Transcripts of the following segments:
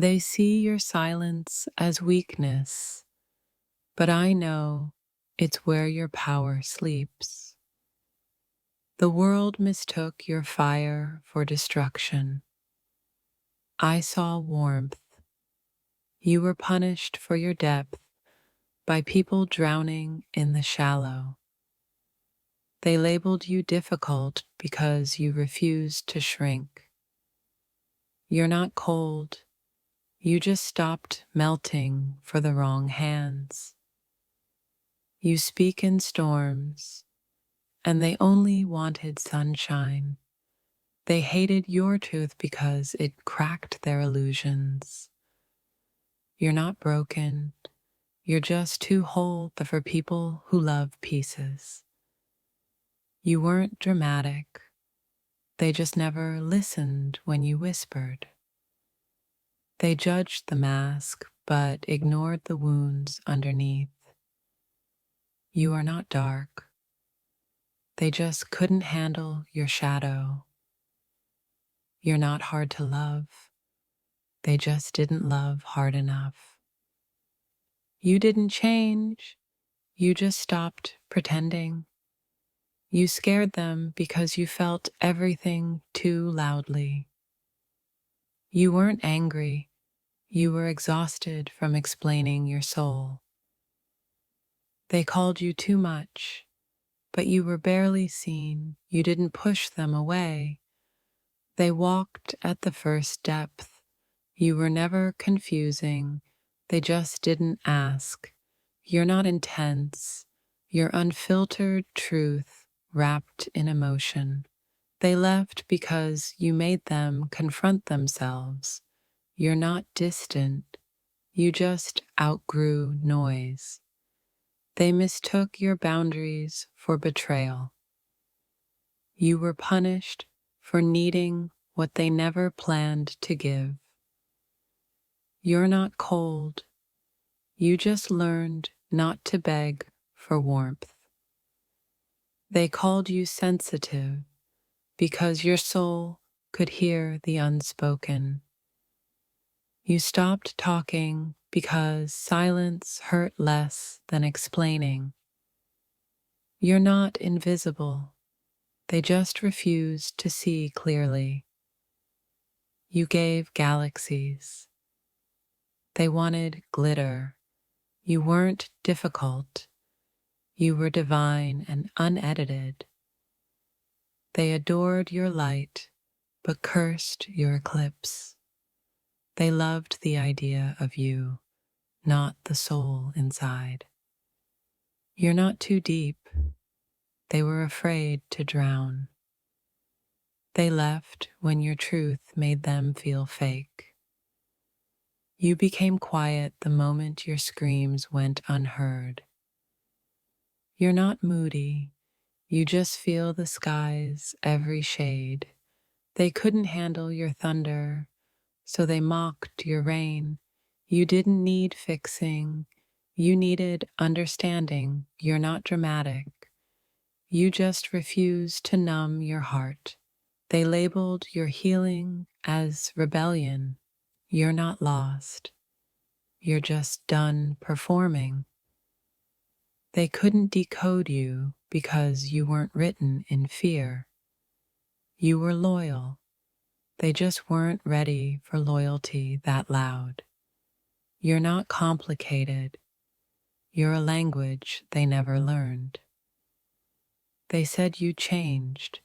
They see your silence as weakness, but I know it's where your power sleeps. The world mistook your fire for destruction. I saw warmth. You were punished for your depth by people drowning in the shallow. They labeled you difficult because you refused to shrink. You're not cold. You just stopped melting for the wrong hands. You speak in storms, and they only wanted sunshine. They hated your truth because it cracked their illusions. You're not broken. You're just too whole for people who love pieces. You weren't dramatic. They just never listened when you whispered. They judged the mask, but ignored the wounds underneath. You are not dark. They just couldn't handle your shadow. You're not hard to love. They just didn't love hard enough. You didn't change. You just stopped pretending. You scared them because you felt everything too loudly. You weren't angry. You were exhausted from explaining your soul. They called you too much, but you were barely seen. You didn't push them away. They walked at the first depth. You were never confusing. They just didn't ask. You're not intense. You're unfiltered truth wrapped in emotion. They left because you made them confront themselves. You're not distant. You just outgrew noise. They mistook your boundaries for betrayal. You were punished for needing what they never planned to give. You're not cold. You just learned not to beg for warmth. They called you sensitive because your soul could hear the unspoken. You stopped talking because silence hurt less than explaining. You're not invisible. They just refused to see clearly. You gave galaxies. They wanted glitter. You weren't difficult. You were divine and unedited. They adored your light, but cursed your eclipse. They loved the idea of you, not the soul inside. You're not too deep. They were afraid to drown. They left when your truth made them feel fake. You became quiet the moment your screams went unheard. You're not moody. You just feel the sky's every shade. They couldn't handle your thunder, so they mocked your rain. You didn't need fixing. You needed understanding. You're not dramatic. You just refused to numb your heart. They labeled your healing as rebellion. You're not lost. You're just done performing. They couldn't decode you because you weren't written in fear. You were loyal. They just weren't ready for loyalty that loud. You're not complicated. You're a language they never learned. They said you changed,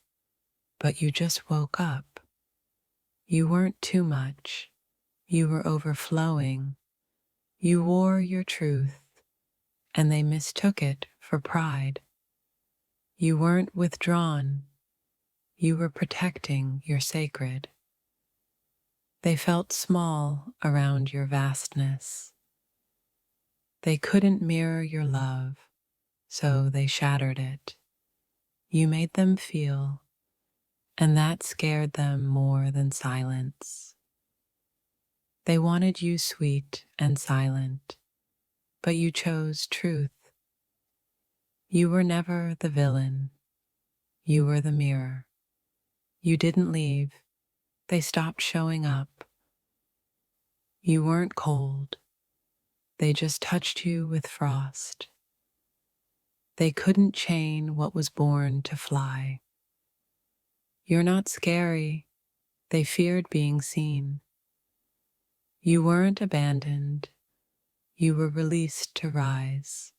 but you just woke up. You weren't too much. You were overflowing. You wore your truth, and they mistook it for pride. You weren't withdrawn. You were protecting your sacred. They felt small around your vastness. They couldn't mirror your love, so they shattered it. You made them feel, and that scared them more than silence. They wanted you sweet and silent, but you chose truth. You were never the villain. You were the mirror. You didn't leave. They stopped showing up. You weren't cold, they just touched you with frost. They couldn't chain what was born to fly. You're not scary, they feared being seen. You weren't abandoned, you were released to rise.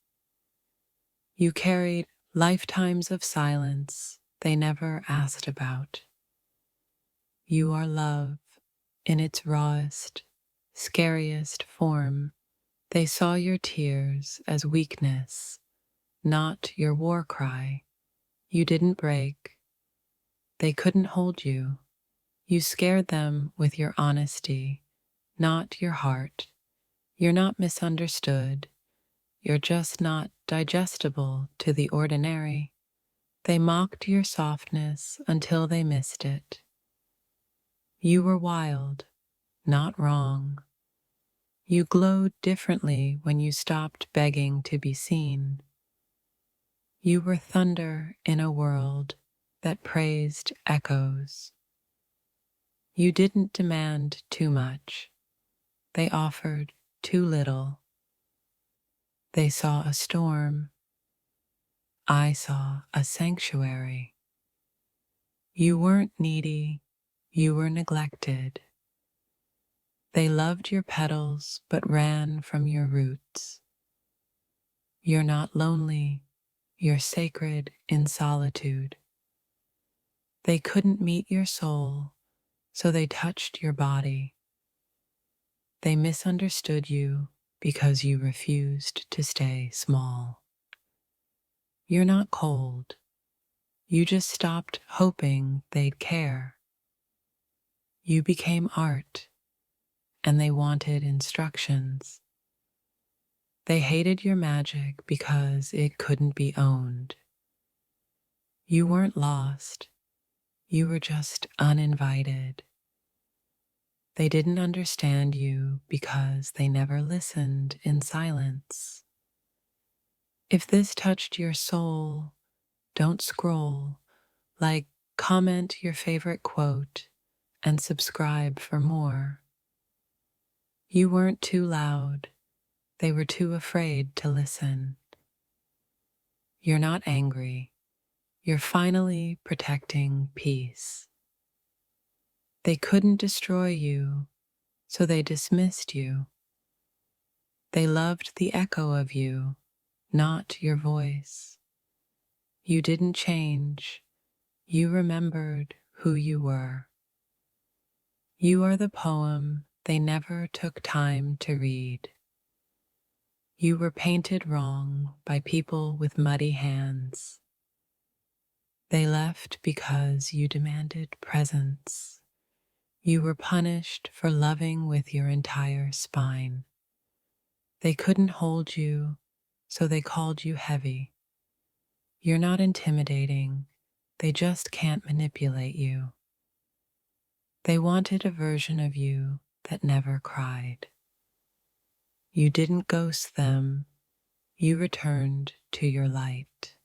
You carried lifetimes of silence they never asked about. You are love in its rawest, scariest form. They saw your tears as weakness, not your war cry. You didn't break. They couldn't hold you. You scared them with your honesty, not your heart. You're not misunderstood. You're just not digestible to the ordinary. They mocked your softness until they missed it. You were wild, not wrong. You glowed differently when you stopped begging to be seen. You were thunder in a world that praised echoes. You didn't demand too much. They offered too little. They saw a storm. I saw a sanctuary. You weren't needy. You were neglected. They loved your petals but ran from your roots. You're not lonely. You're sacred in solitude. They couldn't meet your soul, so they touched your body. They misunderstood you because you refused to stay small. You're not cold. You just stopped hoping they'd care. You became art, and they wanted instructions. They hated your magic because it couldn't be owned. You weren't lost. You were just uninvited. They didn't understand you because they never listened in silence. If this touched your soul, don't scroll. Comment your favorite quote and subscribe for more. You weren't too loud. They were too afraid to listen. You're not angry. You're finally protecting peace. They couldn't destroy you, so they dismissed you. They loved the echo of you, not your voice. You didn't change. You remembered who you were. You are the poem they never took time to read. You were painted wrong by people with muddy hands. They left because you demanded presence. You were punished for loving with your entire spine. They couldn't hold you, so they called you heavy. You're not intimidating. They just can't manipulate you. They wanted a version of you that never cried. You didn't ghost them. You returned to your light.